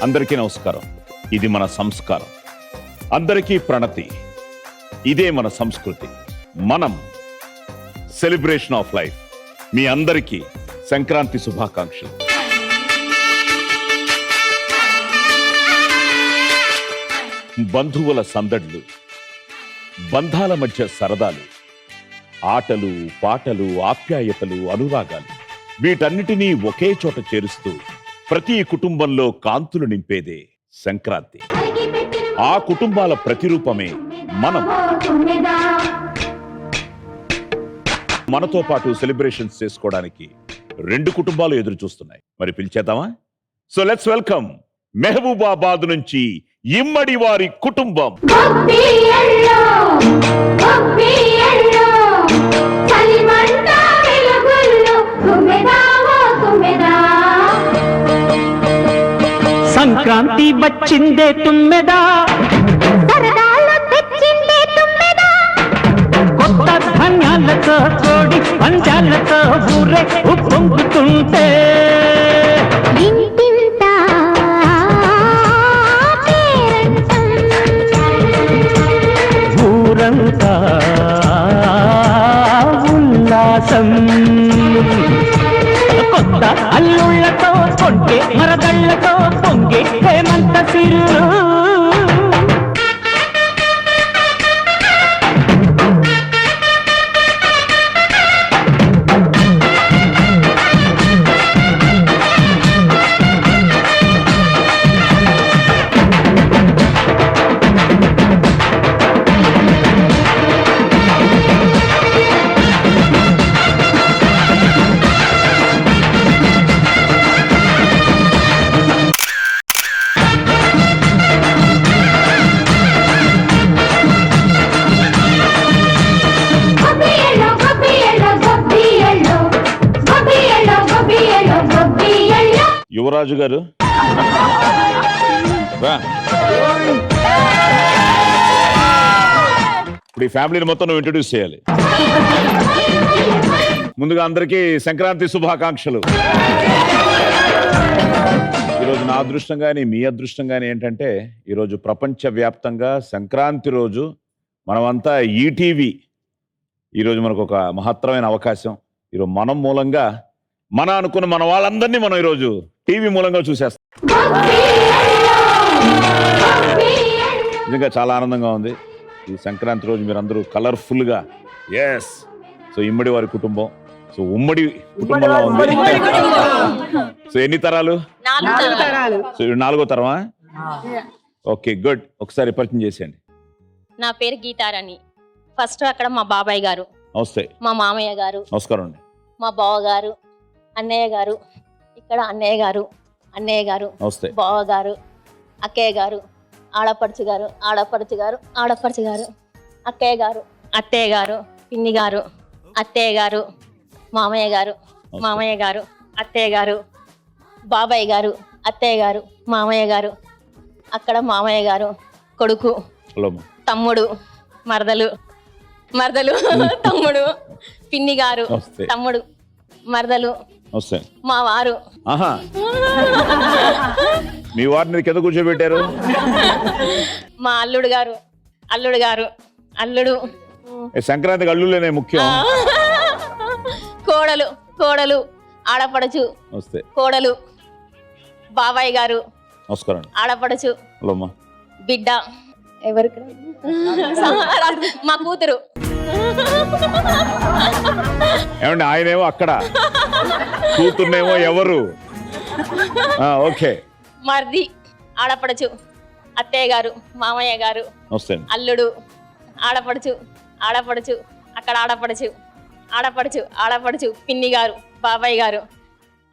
అందరికీ నమస్కారం. ఇది మన సంస్కారం. అందరికీ ప్రణతి. ఇదే మన సంస్కృతి. మనం సెలబ్రేషన్ ఆఫ్ లైఫ్. మీ అందరికీ సంక్రాంతి శుభాకాంక్షలు. బంధువుల సందడ్లు, బంధాల మధ్య సరదాలు, ఆటలు పాటలు, ఆప్యాయతలు, అనురాగాలు, వీటన్నిటినీ ఒకే చోట చేరుస్తూ ప్రతి కుటుంబంలో కాంతులు నింపేదే సంక్రాంతి. ఆ కుటుంబాల ప్రతిరూపమే మనం. మనతో పాటు సెలబ్రేషన్స్ చేసుకోవడానికి 2 కుటుంబాలు ఎదురు చూస్తున్నాయి. మరి పిలిచేద్దామా? సో లెట్స్ వెల్కమ్ మెహబూబాబాద్ నుంచి ఇమ్మడి వారి కుటుంబం. సంక్రాంతి వచ్చిందే తుమ్మెదా, సరదాలు తెచ్చిందే తుమ్మెదా, కొత్త ధాన్యాలతో కోడి పంజాలతో ఊరే ఉప్పొంగుతుంటే ఇంటింతా ఊరంతా ఉల్లాసం. కొత్త అల్లుళ్లతో కొంటే మరదళ్లతో పొంగే హేమంత సిరులు. యువరాజు గారు ఇప్పుడు ఈ ఫ్యామిలీని మొత్తం నువ్వు ఇంట్రడ్యూస్ చేయాలి. ముందుగా అందరికీ సంక్రాంతి శుభాకాంక్షలు. ఈరోజు నా అదృష్టం కానీ మీ అదృష్టం కానీ ఏంటంటే ఈరోజు ప్రపంచవ్యాప్తంగా సంక్రాంతి రోజు మనమంతా ఈటీవీ ఈరోజు మనకు ఒక మహత్తరమైన అవకాశం. ఈరోజు మనం మూలంగా మన అనుకున్న మన వాళ్ళందరినీ మనం ఈరోజు టీవీ మూలంగా చూసేస్తాం. నిజంగా చాలా ఆనందంగా ఉంది. ఈ సంక్రాంతి రోజు మీరందరూ కలర్ఫుల్గా సో ఇమ్మడి వారి కుటుంబం, సో ఉమ్మడి కుటుంబంలో ఉంది. సో ఎన్ని తరాలు? సో 4వ తరమా? Okay, good. ఒకసారి పరిచయం చేసేయండి. నా పేరు గీతారాణి. ఫస్ట్ అక్కడ మా బాబాయ్ గారు, నమస్తే. మా మామయ్య గారు, నమస్కారం అండి. మా బావ గారు, అన్నయ్య గారు, ఇక్కడ అన్నయ్య గారు, అన్నయ్య గారు, బావ గారు, అక్కయ్య గారు, ఆడపడుచు గారు, ఆడపడుచు గారు, ఆడపడుచు గారు, అక్కయ్య గారు, అత్తయ్య గారు, పిన్ని గారు, అత్తయ్య గారు, మామయ్య గారు, మామయ్య గారు, అత్తయ్య గారు, బాబాయ్ గారు, అత్తయ్య గారు, మామయ్య గారు, అక్కడ మామయ్య గారు, కొడుకు, తమ్ముడు, మరదలు, తమ్ముడు, పిన్ని గారు, తమ్ముడు, మరదలు, మా వారు. మీ వారిని కింద కూర్చోబెట్టారు. మా అల్లుడు గారు, అల్లుడు. సంక్రాంతికి అల్లుళ్ళనే ముఖ్యం. కోడలు, ఆడపడచు, కోడలు, బాబాయ్ గారు, నమస్కారం, ఆడపడచు, బిడ్డ, ఎవరికి మా కూతురు. ఏమండి, ఆయనేమో అక్కడ, కూతుర్నేమో ఎవరు? ఓకే. మర్ది, ఆడపడచు, అత్తయ్య గారు, మామయ్య గారు, అల్లుడు, ఆడపడచు, అక్కడ ఆడపడచు, పిన్ని గారు, బాబాయ్ గారు,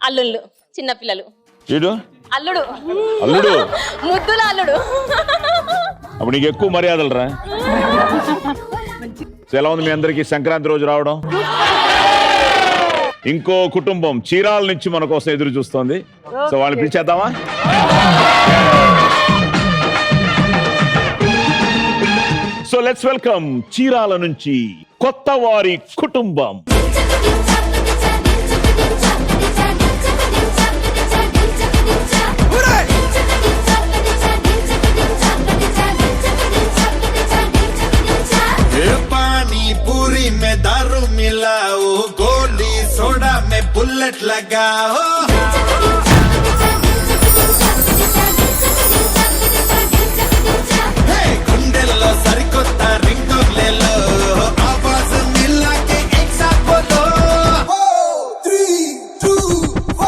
అల్లుళ్ళు, చిన్నపిల్లలు, అల్లుడు, ముద్దుల అల్లుడు. అప్పుడు నీకు ఎక్కువ మర్యాదలు రా. ఎలా ఉంది మీ అందరికి సంక్రాంతి రోజు రావడం? ఇంకో కుటుంబం చీరాల నుంచి మన కోసం ఎదురు చూస్తోంది. సో వాళ్ళని పిలిచేద్దామా? సో లెట్స్ వెల్కమ్ చీరాల నుంచి కొత్త వారి కుటుంబం. बुलेट लगाओ गुंडेलो सरिकोता रिंगटोनेलो आवाज मिला के एक साथ बोलो 3 2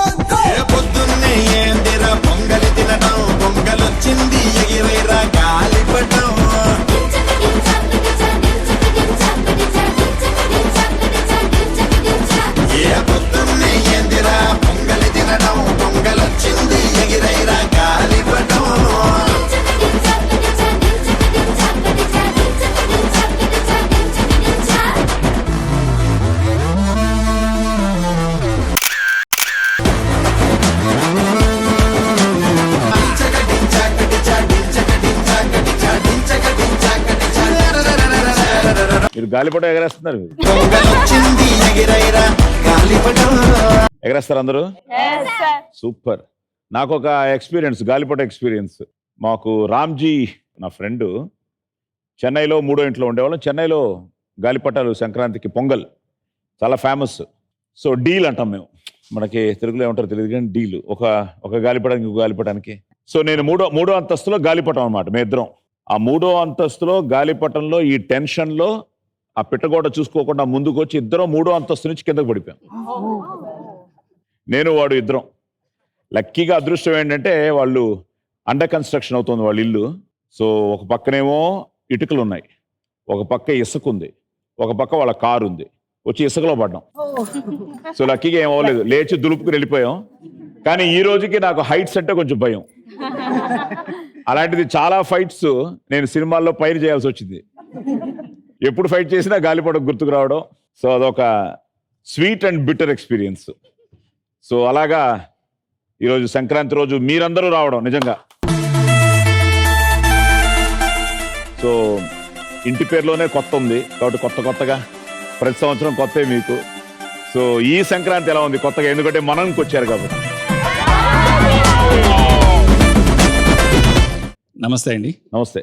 1 गो ये పొద్దున్నే ఏందిరా పొంగలి తినడం పొంగలొచ్చింది ఎగిరేరా గాలిపటం ఏ పొద్దున్నే ఏందిరా పొంగలి తినడం పొంగలొచ్చింది ఎగిరేరా గాలిపటం మీరు గాలిపటం ఎగరేస్తున్నారు, మీరు పొంగలొచ్చింది ఎగిరేరా గాలిపటం ఎగరేస్తారు అందరూ. సూపర్. నాకు ఒక ఎక్స్పీరియన్స్, గాలిపట ఎక్స్పీరియన్స్. మాకు రామ్జీ నా ఫ్రెండ్ చెన్నైలో 3వ ఇంట్లో ఉండేవాళ్ళం. చెన్నైలో గాలిపటాలు సంక్రాంతికి పొంగల్ చాలా ఫేమస్. సో డీల్ అంటాం మేము, మనకి తెలుగులో ఏమంటారో తెలియదు కానీ డీల్. ఒక గాలిపటానికి ఇంకో గాలిపటానికి. సో నేను మూడో అంతస్తులో గాలిపటం అనమాట మేమిద్దరం. ఆ 3వ అంతస్తులో గాలిపటంలో ఈ టెన్షన్లో ఆ పిట్టగోడ చూసుకోకుండా ముందుకు వచ్చి ఇద్దరం 3వ అంతస్తు నుంచి కిందకు పడిపోయాం. నేను వాడు ఇద్దరం. లక్కీగా అదృష్టం ఏంటంటే వాళ్ళు అండర్ కన్స్ట్రక్షన్ అవుతుంది వాళ్ళ ఇల్లు. సో ఒక పక్కనేమో ఇటుకలు ఉన్నాయి, ఒక పక్క ఇసుక ఉంది, ఒక పక్క వాళ్ళ కారు ఉంది. వచ్చి ఇసుకలో పడ్డాం. సో లక్కీగా ఏం అవ్వలేదు, లేచి దులుపుకుని వెళ్ళిపోయాం. కానీ ఈ రోజుకి నాకు హైట్స్ అంటే కొంచెం భయం. అలాంటిది చాలా ఫైట్స్ నేను సినిమాల్లో పైరు చేయాల్సి వచ్చింది. ఎప్పుడు ఫైట్ చేసినా గాలిపటం గుర్తుకు రావడం. సో అదొక sweet and bitter experience. So అలాగా ఈరోజు సంక్రాంతి రోజు మీరందరూ రావడం నిజంగా. సో ఇంటి పేరులోనే కొత్త ఉంది కాబట్టి కొత్తగా ప్రతి సంవత్సరం కొత్త మీకు. సో ఈ సంక్రాంతి ఎలా ఉంది కొత్తగా, ఎందుకంటే మనంకి వచ్చారు కాబట్టి. నమస్తే అండి. నమస్తే.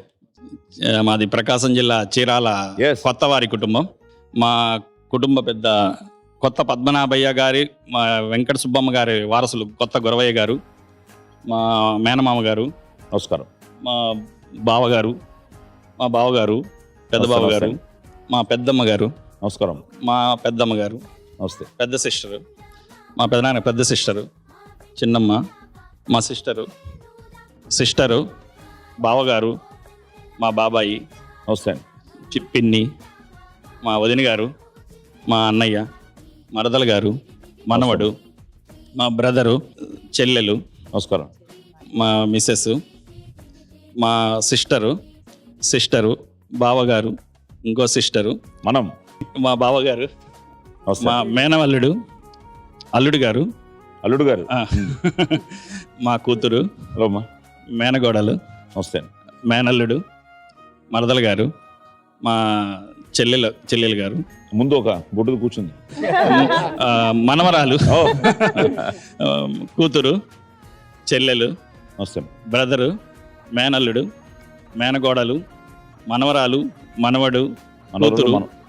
మాది ప్రకాశం జిల్లా చీరాల Yes. కొత్తవారి కుటుంబం. మా కుటుంబ పెద్ద కొత్త పద్మనాభయ్య గారి, మా వెంకట సుబ్బమ్మ గారి వారసులు కొత్త గురవయ్య గారు, మా మేనమామ గారు, నమస్కారం. మా బావగారు, మా బావగారు, పెద్ద బావగారు, మా పెద్దమ్మ గారు, నమస్కారం. మా పెద్దమ్మ గారు, నమస్తే. పెద్ద సిస్టరు, మా పెదనాన్న పెద్ద సిస్టరు, చిన్నమ్మ, మా సిస్టరు, బావగారు, మా బాబాయి, నమస్తే అండి. పిన్ని, మా వదిన గారు, మా అన్నయ్య, మరదల గారు, మనవడు, మా బ్రదరు, చెల్లెలు, నమస్కారం. మా మిస్సెస్, మా సిస్టరు, బావగారు, ఇంకో సిస్టరు, మనం, మా బావగారు, నమస్తే. మా మేనవల్లుడు, అల్లుడు గారు, ఆ, మా కూతురు, హలో అమ్మా. మేనగోడలు, నమస్తే అండి. మేనల్లుడు, మరదల గారు, మా చెల్లెలు గారు, ముందు ఒక బొడ్డుకు కూర్చుంది, మనవరాలు, ఓ కూతురు, చెల్లెలు, నమస్తే. బ్రదరు, మేనల్లుడు, మేనగోడలు, మనవరాలు, మనవడు,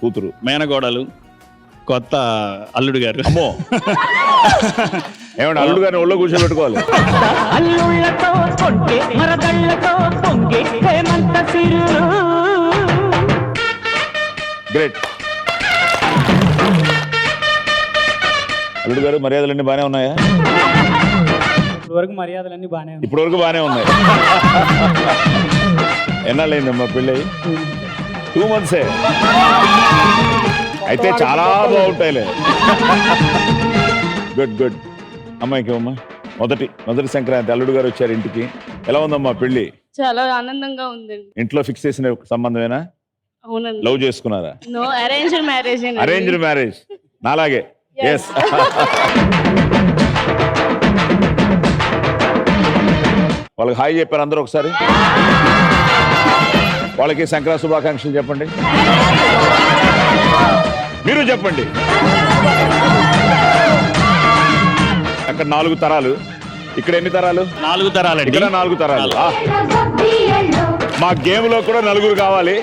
కూతురు, మేనగోడలు, కొత్త అల్లుడు గారు. అమ్మో ఏమంటే అల్లుడు గారిని ఒళ్ళో కూర్చోబెట్టుకోవాలి. అల్లుళ్ళతో కొంటే మరదళ్ళతో పొంగే హేమంత సిరు. గ్రేట్. అల్లుడు గారు మర్యాదలన్నీ బాగానే ఉన్నాయా? ఇప్పటివరకు మర్యాదలన్నీ బాగానే ఉన్నాయి. ఇప్పటి వరకు బాగానే ఉన్నాయి. ఎన్నాళ్ళైందమ్మా పెళ్ళి? 2 months. అయితే చాలా బాగుంటాయిలే. గుడ్. అమ్మాయికి అమ్మా మొదటి సంక్రాంతి అల్లుడు గారు వచ్చారు ఇంటికి. ఎలా ఉందమ్మా పెళ్లి? చాలా ఆనందంగా ఉందండి. ఇంట్లో ఫిక్స్ చేసిన సంబంధమేనా? అవునండి. లవ్ చేసుకున్నారా? No, arranged marriage. Arranged marriage. నాలాగే. ఎస్. వాళ్ళకి హాయ్ చెప్పారు అందరూ ఒకసారి. వాళ్ళకి సంక్రాంతి శుభాకాంక్షలు చెప్పండి. మీరు చెప్పండి. అక్కడ 4 తరాలు, ఇక్కడ ఎన్ని తరాలు? 4 తరాలండి. ఇక్కడ 4 తరాలు. మా గేమ్ లో కూడా 4 కావాలి,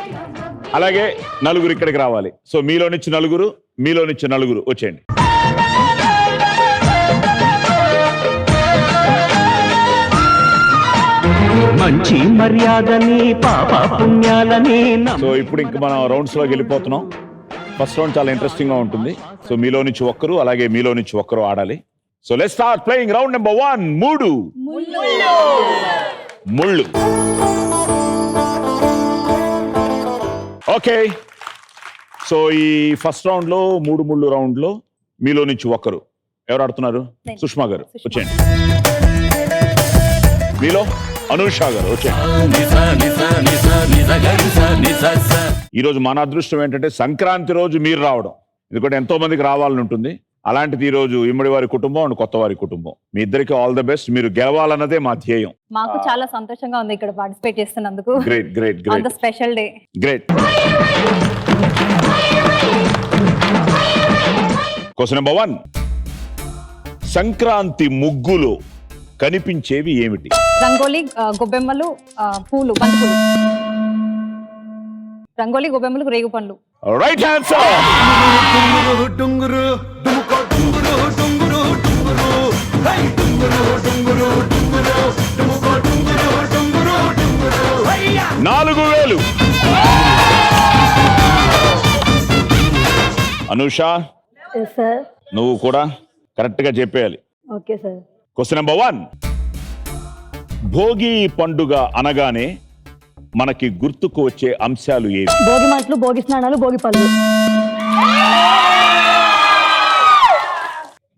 అలాగే 4 ఇక్కడికి రావాలి. సో మీలో నుంచి 4, మీలో నుంచి 4 వచ్చేయండి. మంచి మర్యాదని పాప పుణ్యాలని సో ఇప్పుడు ఇంక మనం రౌండ్స్ లోకి వెళ్ళిపోతున్నాం. ఫస్ట్ రౌండ్ చాలా ఇంట్రెస్టింగ్ గా ఉంటుంది. సో మీలో నుంచి ఒక్కరు అలాగే మీలో నుంచి ఒక్కరు ఆడాలి. So let's start playing round number 1. ముళ్ళు. ఓకే, సో ఈ ఫస్ట్ రౌండ్ లో 3 ముళ్ళు రౌండ్ లో మీలో నుంచి ఒక్కరు ఎవరు ఆడుతున్నారు? సుష్మా గారు వచ్చేయండి. మీలో అనూష గారు వచ్చేయండి. ఈరోజు మన అదృష్టం ఏంటంటే సంక్రాంతి రోజు మీరు రావడం, ఎందుకంటే ఎంతో మందికి రావాలని ఉంటుంది. అలాంటిది ఈ రోజు ఇమ్మడి వారి కుటుంబం అండ్ కొత్త వారి కుటుంబం, మీ ఇద్దరికి ఆల్ ద బెస్ట్. మీరు గెలవాలన్నదే మా ధ్యేయం. మాకు చాలా సంతోషంగా ఉంది ఇక్కడ పార్టిసిపేట్ చేస్తున్నందుకు. Great great on the great special day. Great. Question number 1. Sankranti ముగ్గులో కనిపించేవి ఏమిటి? రంగోలీ, గొబ్బెమ్మలు, పూలు, బంతిపూలు. రంగోలీ, గొబ్బెమ్మలు, రేగు పండ్లు. Right answer. డుంగురు డుముకో డుంగురు డుంగురు డుంగురు హై డుంగురు డుంగురు డుంగురు డుముకో డుంగురు డుంగురు డుంగురు హయ్యా 4000. అనూష, సార్. నువ్వు కూడా కరెక్ట్ గా చెప్పేయాలి. Okay sir. Question number 1. Bhogi పండుగ అనగానే మనకి గుర్తుకు వచ్చే అంశాలు ఏవి? భోగి మంటలు, భోగి స్నానాలు, భోగి పళ్ళు.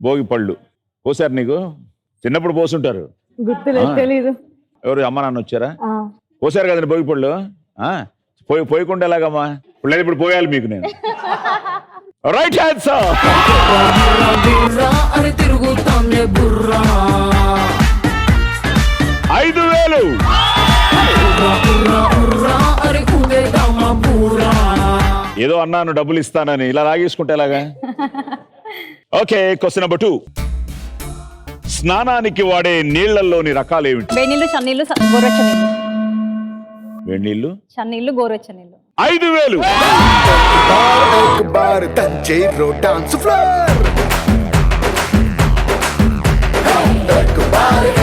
భోగి పళ్ళు పోసారు నీకు? చిన్నప్పుడు పోసుంటారు. గుర్తులేదు, తెలీదు. ఎవరు అమ్మ నాన్న వచ్చారా? పోసారు కదండి భోగి పళ్ళు. పోయకుండా ఎలాగమ్మా? ఇప్పుడు పోయాలి మీకు నేను. Right answer. 5000. ఏదో అన్నాను డబ్బులు ఇస్తానని, ఇలా లాగేసుకుంటే ఎలాగా? Okay, question number 2. స్నానానికి వాడే నీళ్లలోని రకాలు ఏమిటి? వేడినీళ్ళు, చన్నీళ్ళు, గోరువెచ్చ నీళ్ళు. వేడినీళ్ళు, చన్నీళ్ళు, గోరువెచ్చ నీళ్ళు. 5000. एक बार तंजेरो डांस फ्लोर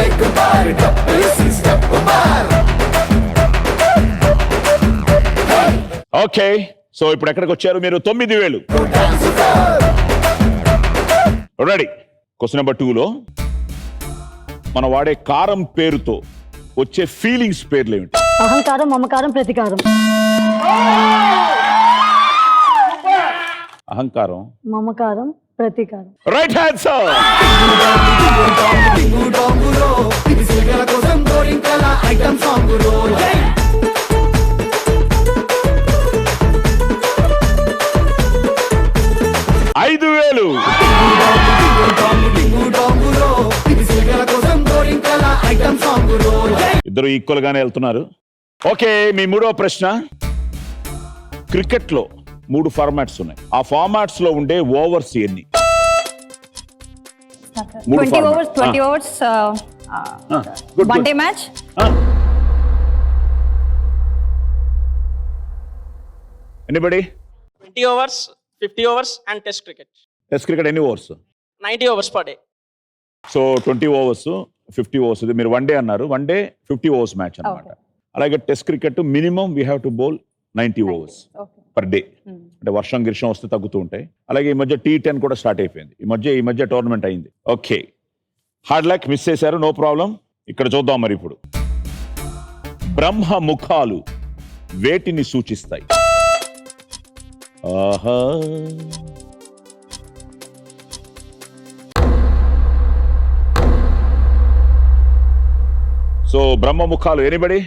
एक बार डब्बे से स्टेप मार. ఓకే, సో ఇప్పుడు ఎక్కడికి వచ్చారు మీరు? 9000. రెడీ. క్వశ్చన్ నెంబర్ 2లో మనం వాడే కారం పేరుతో వచ్చే ఫీలింగ్స్ పేర్లు ఏమిటి? అహంకారం, మమకారం, ప్రతీకారం. అహంకారం, మమకారం, ప్రతీకారం. Right answer. డింగు డాంగురో ఇది సిగల కోసం గోరింకల ఐటమ్ సాంగ్ రో. 5000. డింగు డాంగురో ఇది సిగల కోసం గోరింకల ఐటమ్ సాంగ్ రో. ఇద్దరు ఈక్వల్ గానే వెళ్తున్నారు. ఓకే, మీ 3వ ప్రశ్న. క్రికెట్ లో 3 ఫార్మాట్స్ ఉన్నాయి. ఆ ఫార్మాట్స్ లో ఉండే ఓవర్స్ ఎన్ని? 20 overs, 20 overs, one day match. Anybody? 20 overs, 50 overs and test cricket. Test cricket ఎన్ని overs? 90 overs per day. So 20 overs, 50 overs. ఇది మీరు 1 డే అన్నారు. 1 డే 50 ఓవర్స్ మ్యాచ్ అన్నమాట. అలాగే test cricket minimum we have to bowl 90 overs per day. అంటే వర్షం గిర్షం వస్తే తగ్గుతూ ఉంటాయి. అలాగే ఈ మధ్య T10 కూడా స్టార్ట్ అయిపోయింది. ఈ మధ్య టోర్నమెంట్ అయింది. ఓకే, హార్డ్ లక్, మిస్ చేశారు, నో ప్రాబ్లం. ఇక్కడ చూద్దాం మరి ఇప్పుడు. బ్రహ్మ ముఖాలు వేటిని సూచిస్తాయి? ఆహా, సో బ్రహ్మ ముఖాలు ఎనిబడి?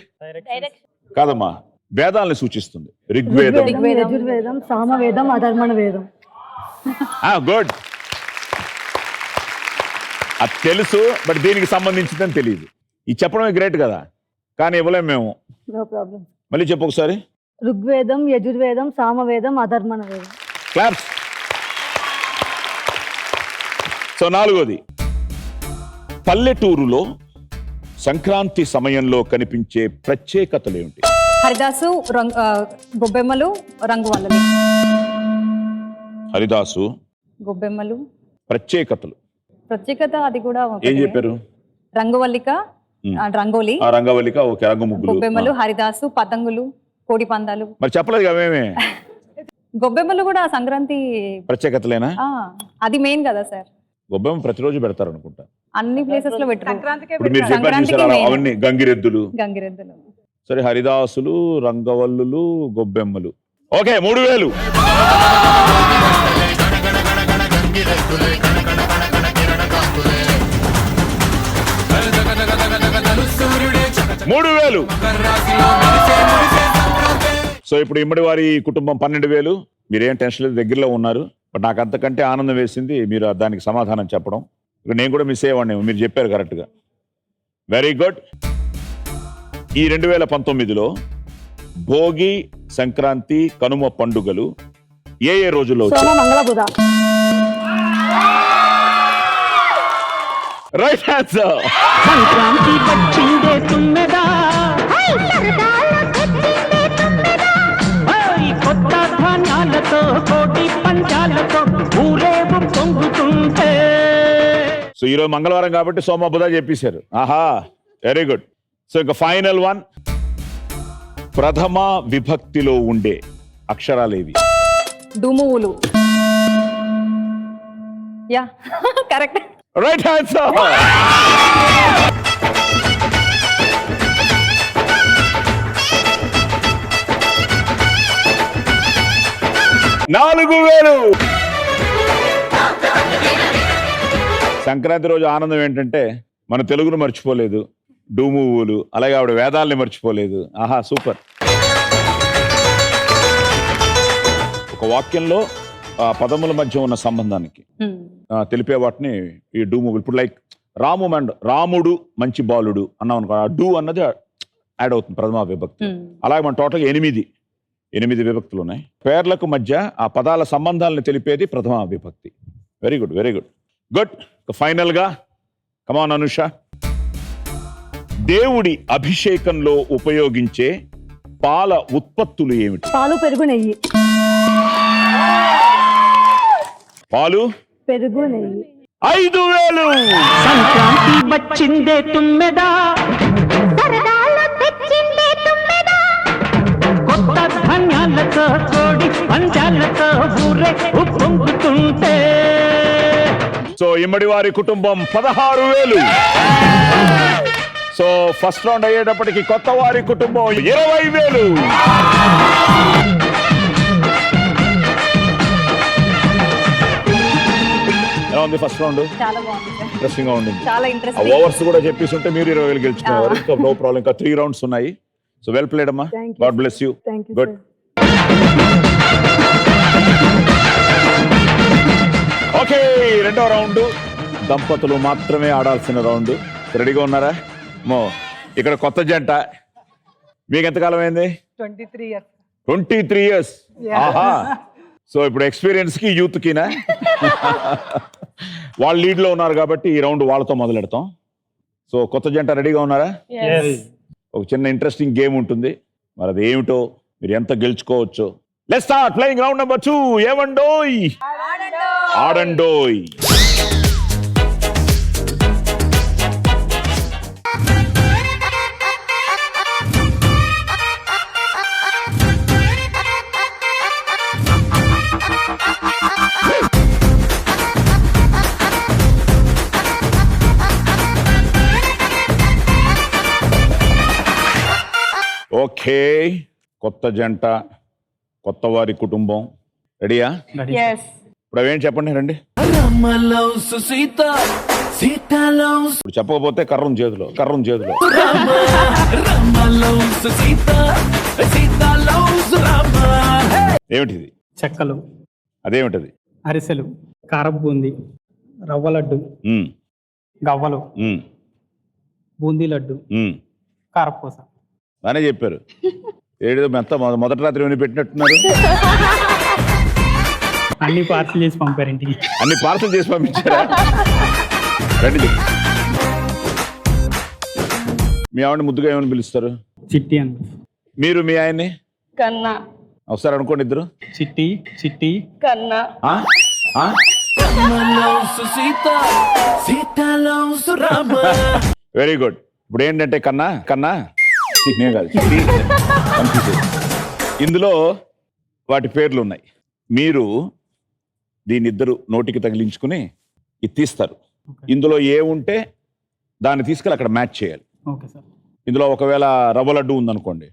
కాదమ్మా, వేదాలను సూచిస్తుంది. ఋగ్వేదం, యజుర్వేదం, సామవేదం, అధర్మణ వేదం. గుడ్. అది తెలుసు, బట్ దీనికి సంబంధించిందని తెలియదు. ఇది చెప్పడమే గ్రేట్ కదా, కానీ ఇవ్వలేము మేము. No problem. మళ్ళీ చెప్పు ఒకసారి. ఋగ్వేదం, యజుర్వేదం, సామవేదం, అధర్మణ వేదం. క్లాప్స్. సో 4వది. పల్లెటూరులో సంక్రాంతి సమయంలో కనిపించే ప్రత్యేకతలు ఏమిటి? హరిదాసు, గొబ్బెమ్మలు, రంగు వల్లలు. హరిదాసు, గొబ్బెమ్మలు. ప్రత్యేకతలు. ప్రత్యేకత అది కూడా ఏం చెప్పారు? రంగువల్లిక, రంగోలి, ఆ రంగవల్లిక, ఓకే, రంగు ముగ్గులు. గొబ్బెమ్మలు, హరిదాసు, పతంగులు, కోడి పందాలు. మరి చెప్పలేదు మేమే గొబ్బెమ్మలు కూడా సంక్రాంతి ప్రత్యేకతలేనా? అది మెయిన్ కదా సార్. గొబ్బెమ్మ ప్రతిరోజు పెడతారు అనుకుంటా, అన్ని ప్లేసెస్ లో పెట్టారు. ఇప్పుడు మీరు చెప్పారు చూసారా, అవన్నీ గంగిరెద్దులు. సరే, హరిదాసులు, రంగవల్లులు, గొబ్బెమ్మలు. ఓకే, 3000. సో ఇప్పుడు ఇమ్మడి వారి కుటుంబం 12,000. మీరేం టెన్షన్ లేదు, దగ్గరలో ఉన్నారు. బట్ నాకు అంతకంటే ఆనందం వేసింది మీరు దానికి సమాధానం చెప్పడం. ఇప్పుడు నేను కూడా మిస్ అయ్యేవాడిని, మీరు చెప్పారు కరెక్ట్గా. Very good. ఈ 2019లో భోగి, సంక్రాంతి, కనుమ పండుగలు ఏ ఏ రోజుల్లో వచ్చాయి? Right answer. సంక్రాంతి వచ్చిందే తుమ్మెదా, కొత్త ధాన్యాలతో, కోటి పంచాలతో ఊరేగు పొంగుతుంటే. సో ఈరోజు మంగళవారం కాబట్టి సోమ బుధ చెప్పేశారు. ఆహా, వెరీ గుడ్. సో ఇంకా ఫైనల్ వన్. ప్రథమ విభక్తిలో ఉండే అక్షరాలేవి? డుమువులు. Yeah, correct. Right answer. Sankranti రోజు ఆనందం ఏంటంటే మన తెలుగును మర్చిపోలేదు, డూమువులు, అలాగే ఆవిడ వేదాల్ని మర్చిపోలేదు. ఆహా, సూపర్. ఒక వాక్యంలో పదముల మధ్య ఉన్న సంబంధానికి తెలిపే వాటిని ఈ డూమువులు. ఇప్పుడు లైక్ రాముడు మంచి బాలుడు అన్నాం అనుకో, డూ అన్నది యాడ్ అవుతుంది ప్రథమ విభక్తి. అలాగే మన టోటల్ 8 విభక్తులు ఉన్నాయి. పేర్లకు మధ్య ఆ పదాల సంబంధాలను తెలిపేది ప్రథమ విభక్తి. Very good, very good, good. Final గా కమాన్ అనుష. దేవుడి అభిషేకంలో ఉపయోగించే పాల ఉత్పత్తులు ఏమిటి? పాలు, పెరుగు, నెయ్యి. పాలు, పెరుగు, నెయ్యి. 5000. సంక్రాంతి వచ్చిందే తుమ్మెదా, కొత్త ధాన్యాలతో, కోడి పంచాలతో ఊరే పొంగుతుంటే. సో ఇమ్మడి వారి కుటుంబం 16,000. సో ఫస్ట్ రౌండ్ అయ్యేటప్పటికి కొత్త వారి కుటుంబం 20,000. ఎలా ఉంది ఫస్ట్ రౌండ్? చాలా బాగుంది, ఇంట్రెస్టింగ్ గా ఉండింది. చాలా ఇంట్రెస్టింగ్. ఓవర్స్ కూడా చెప్పేస్తుంటే మీరు 20,000 గెలుచుకునేవారు. So no problem. ఇంకా 3 రౌండ్స్ ఉన్నాయి. సో వెల్ ప్లేడ్ అమ్మా. God bless you. Good. Okay, రెండో రౌండ్ దంపతులు మాత్రమే ఆడాల్సిన రౌండ్. రెడీగా ఉన్నారా? ఇక్కడ కొత్త జంట. మీకు ఎంతకాలం అయింది? 23 years. ఆహా. సో ఇప్పుడు ఎక్స్పీరియన్స్ కి యూత్ కినా వాళ్ళు లీడ్ లో ఉన్నారు కాబట్టి ఈ రౌండ్ వాళ్ళతో మొదలెడతాం. సో కొత్త జంట రెడీగా ఉన్నారా? ఒక చిన్న ఇంట్రెస్టింగ్ గేమ్ ఉంటుంది. మరి అది ఏమిటో, మీరు ఎంత గెలుచుకోవచ్చు. Let's start playing round number 2. ఏమండోయ్? ఆడండోయ్. ఓకే, కొత్త జంట, కొత్త వారి కుటుంబం రెడీయా? ఇప్పుడు అవేం చెప్పండి, రండి. ఇప్పుడు చెప్పకపోతే కర్రం చేతిలో. ఏమిటిది? చెక్కలు. అదేమిటది? అరిసెలు, కారపు బూంది, రవ్వ లడ్డు, గవ్వలు, బూందీ లడ్డు, కారపూస. బానే చెప్పారు. ఏదో ఎంత మొదటి రాత్రి ఏమైనా పెట్టినట్టున్నారు. అన్ని పార్సల్ చేసి పంపారు ఇంటికి. అన్ని పార్సల్ చేసి పంపించారా? రండి. మీ ఆవిడ ముద్దుగా ఏమని పిలుస్తారు? చిట్టి అని. మీరు మీ ఆయన్ని? కన్నా. ఒకసారి అనుకోండి ఇద్దరు. చిట్టి, చిట్టి, కన్నా. Very good. ఇప్పుడు ఏంటంటే కన్నా నేను కాదు చిట్టి, confuse అయ్యాను. ఇందులో వాటి పేర్లు ఉన్నాయి. మీరు దీని ఇద్దరు నోటికి తగిలించుకుని ఇది తీస్తారు. ఇందులో ఏ ఉంటే దాన్ని తీసుకెళ్ళి అక్కడ మ్యాచ్ చేయాలి. Okay sir. ఇందులో ఒకవేళ రవ్వ లడ్డు ఉందనుకోండి,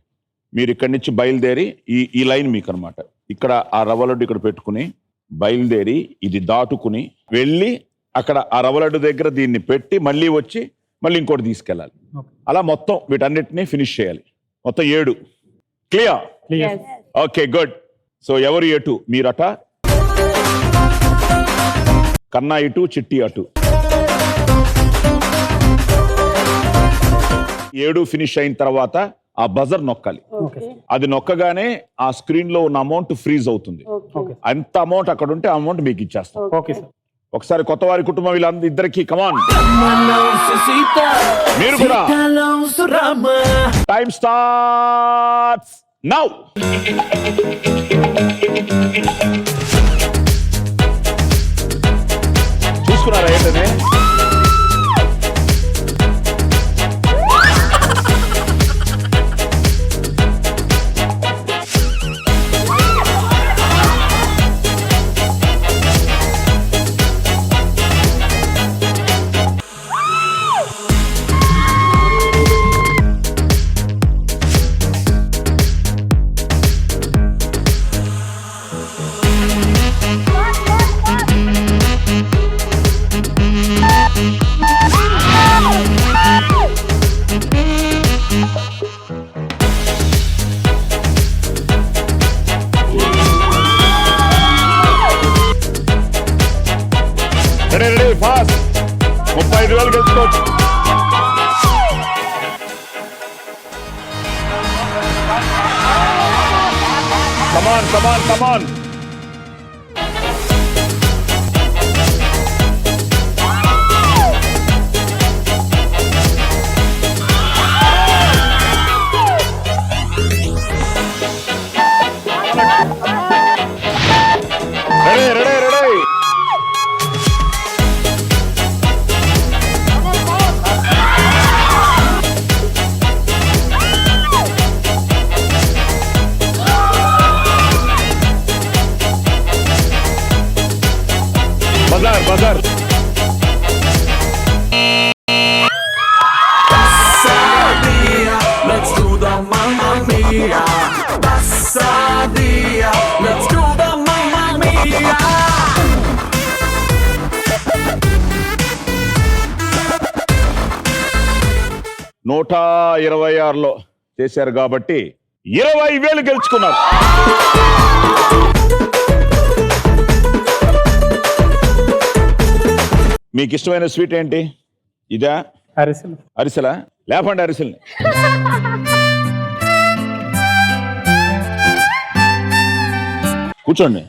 మీరు ఇక్కడి నుంచి బయలుదేరి ఈ లైన్ మీకు అనమాట. ఇక్కడ ఆ రవ్వ లడ్డు ఇక్కడ పెట్టుకుని బయలుదేరి ఇది దాటుకుని వెళ్ళి అక్కడ ఆ రవ్వ లడ్డు దగ్గర దీన్ని పెట్టి మళ్ళీ వచ్చి మళ్ళీ ఇంకోటి తీసుకెళ్ళాలి. అలా మొత్తం వీటన్నిటిని ఫినిష్ చేయాలి. మొత్తం 7. Clear? Clear. Okay, good. So ఎవరు ఎటు? మీరు అట, కన్నా ఇటు, చిట్టి అటు. 7 ఫినిష్ అయిన తర్వాత ఆ బజర్ నొక్కాలి. అది నొక్కగానే ఆ స్క్రీన్ లో ఉన్న అమౌంట్ ఫ్రీజ్ అవుతుంది. ఎంత అమౌంట్ అక్కడ ఉంటే ఆ అమౌంట్ మీకు ఇచ్చేస్తాం. Okay sir. ఒకసారి కొత్త వారి కుటుంబం వీళ్ళందరికీ కమాన్, మీరు కూడా. Time starts now. చూసుకున్నారా ఏంటనే? Ready fast. 35,000 గెలుచుకోవచ్చు. Come on. Ready. Buzzer. Let's do the Mamma Mia. Passadia. Let's do the Mamma Mia. 126లో చేశారు కాబట్టి 20,000 గెలుచుకున్నారు. మీకు ఇష్టమైన స్వీట్ ఏంటి? ఇదా? అరిసెలా? లేపండి అరిసెల్ని. కూర్చోండి.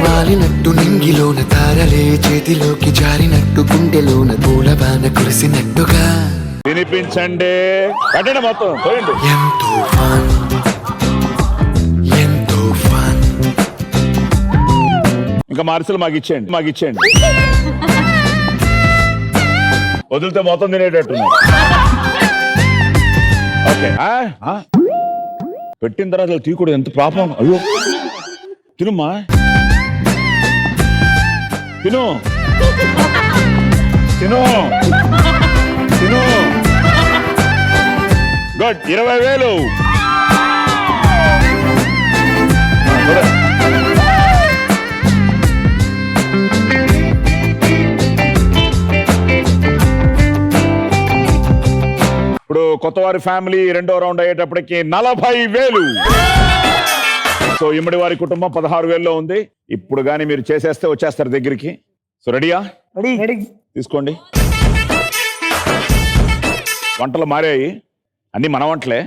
వాలినట్టు నింగిలోన తారలే చేతిలోకి జారినట్టు గుండెలోన పూలబాన కురిసినట్టుగా వినిపించండి. కట్టండి మొత్తం. ఎంతో ఫన్. ఇంకా మార్సులు మాకు ఇచ్చేయండి. వదిలితే మొత్తం తినేటట్టున్నాయి. ఓకే. పెట్టిన తర్వాత తీయకూడదు. ఎంత పాపం. అయ్యో, తినుమా, తిను. గుడ్. 20,000. ఇప్పుడు కొత్తవారి ఫ్యామిలీ రెండో రౌండ్ అయ్యేటప్పటికి 40,000. సో ఇమ్మడి వారి కుటుంబం 16,000లో ఉంది. ఇప్పుడు గానీ మీరు చేసేస్తే వచ్చేస్తారు దగ్గరికి. సో రెడీయా? తీసుకోండి. వంటలు మారాయి, అన్ని మన వంటలే.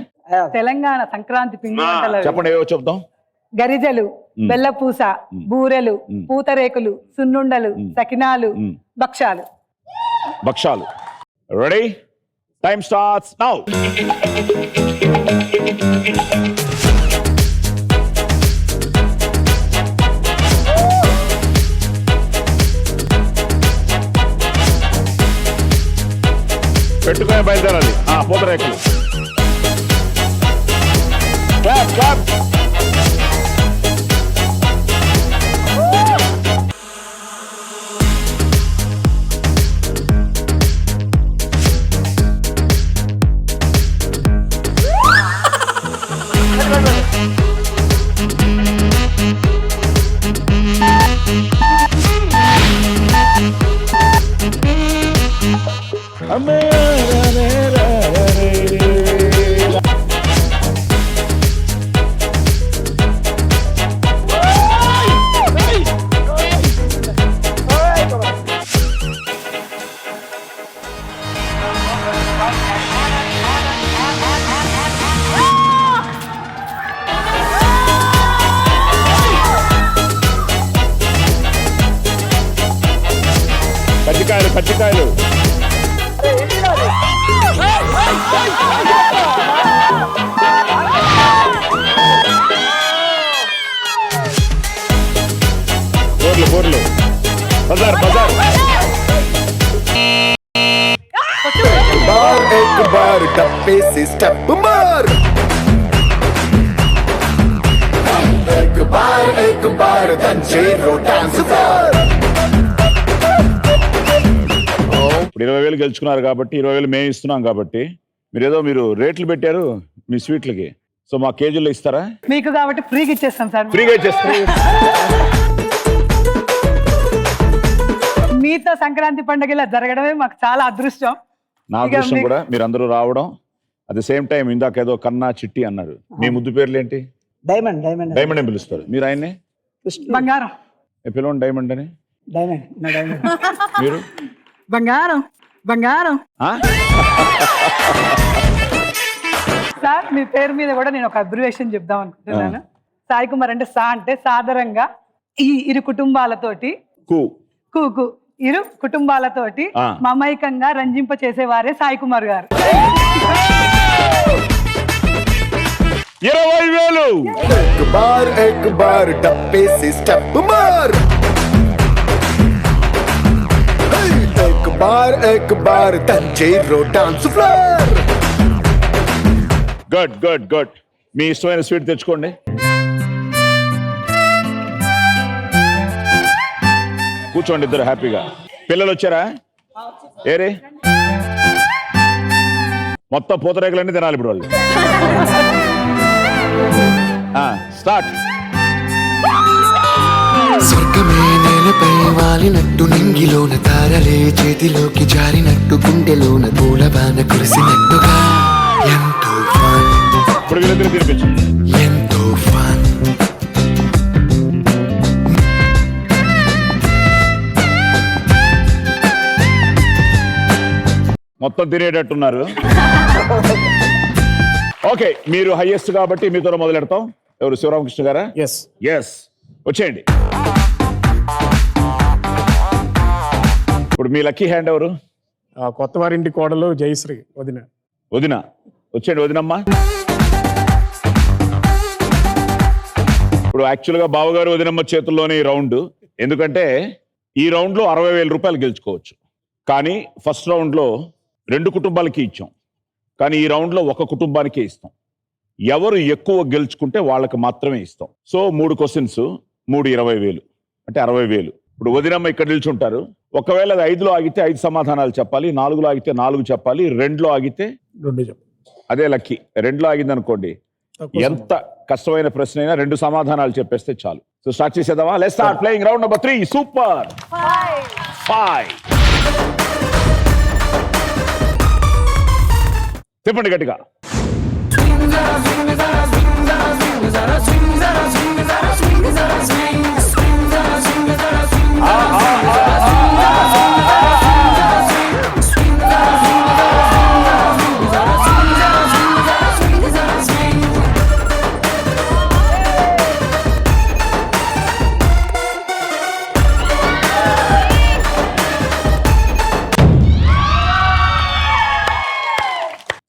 తెలంగాణ సంక్రాంతి పిండి వంటలు చెప్పండి, ఏవో చెప్తాం. గరిజలు, బెల్లపూస, బూరెలు, పూతరేకులు, సున్నుండలు, సకినాలు, భక్షాలు. రెడీ? Time starts now. పెట్టుకొని బయలుదేరాలి. పూతరేకులు. Clap clap. కజ్జికాయలు కజ్జికాయలు. బోర్లు బోర్లు. బజార్ బజార్. बार एक बार डब्बे से स्टेप मार एक बार దంచేరో డాన్స్ ఫ్లోర్. ఇప్పుడు 20,000 గెలుచుకున్నారు కాబట్టి 20,000 మేము ఇస్తున్నాం కాబట్టి మీరు రేట్లు పెట్టారు మీ స్వీట్లకి. సో మా కేజీలో ఇస్తారా? మీకు కాబట్టి ఫ్రీగా ఇచ్చేస్తాం సార్. ఫ్రీగా ఇచ్చేస్తాం. మీతో సంక్రాంతి పండుగ ఇలా జరగడమే మాకు చాలా అదృష్టం. నా అదృష్టం కూడా మీరందరూ రావడం. అట్ ద సేమ్ టైం ఇందాక ఏదో కన్నా చిట్టి అన్నారు. మీ ముద్దు పేర్లు ఏంటి? డైమండ్ డైమండ్ డైమండ్ అని పిలుస్తారు. మీరు ఆయన్ని బంగారం పిలవండి డైమండ్ అని. డైమండ్ నా డైమండ్. మీరు బంగారం బంగారం. సార్ మీ పేరు మీద కూడా నేను ఒక అబ్రివేషన్ చెప్దాం అనుకుంటున్నాను. సాయి కుమార్ అంటే అంటే సాధారణంగా ఈ ఇరు కుటుంబాలతోటి కూకు ఇరు కుటుంబాలతోటి మమైకంగా రంజింప చేసేవారే సాయి కుమార్ గారు. 20,000. एक बार डब्बे से स्टेप मार एक बार దంచేరో dance floor. Good good good. మీ ఇష్టమైన స్వీట్ తెచ్చుకోండి. కూర్చోండి ఇద్దరు హ్యాపీగా. పిల్లలు వచ్చారా? ఏరే మొత్తం పూతరేకులన్నీ తినాలి ఇప్పుడు వాళ్ళు. స్టార్ట్. స్వర్గమే నేలపై వాలినట్టు నింగిలోన తారలే చేతిలోకి జారినట్టు గుండెలోన పూలబాన కురిసినట్టుగా ఎంతో ఫన్. ఇప్పుడు వీళ్ళిద్దరు తినిపించు. ఎంతో ఫన్. మొత్తం తినేటట్టున్నారు. ఓకే మీరు హైయెస్ట్ కాబట్టి మీతో మొదలెడతాం. ఎవరు? శివరామకృష్ణ గారా? ఎస్ వచ్చేయండి. ఇప్పుడు మీ లక్కీ హ్యాండ్ ఎవరు? కొత్త వారింటి కోడలు జయశ్రీ వదిన. వదిన వచ్చేయండి. వదినమ్మా ఇప్పుడు యాక్చువల్గా బావగారు వదినమ్మ చేతుల్లోనే ఈ రౌండ్. ఎందుకంటే ఈ రౌండ్లో 60,000 రూపాయలు గెలుచుకోవచ్చు. కానీ ఫస్ట్ రౌండ్లో 2 కుటుంబాలకి ఇచ్చాం. కానీ ఈ రౌండ్లో 1 కుటుంబానికే ఇస్తాం. ఎవరు ఎక్కువ గెలుచుకుంటే వాళ్ళకి మాత్రమే ఇస్తాం. సో 3 క్వశ్చన్స్ 3 20,000 అంటే 60,000. ఇప్పుడు వదినమ్మ ఇక్కడ నిల్చుంటారు. ఒకవేళ అది 5లో ఆగితే 5 సమాధానాలు చెప్పాలి. 4లో ఆగితే 4 చెప్పాలి. 2లో ఆగితే 2 చెప్పాలి. అదే లక్కీ. 2లో ఆగింది అనుకోండి ఎంత కష్టమైన ప్రశ్న అయినా 2 సమాధానాలు చెప్పేస్తే చాలు. సో స్టార్ట్ చేసేద్దామా? Let's start playing round number 3. Super 5. చెప్పండి గట్టిగా.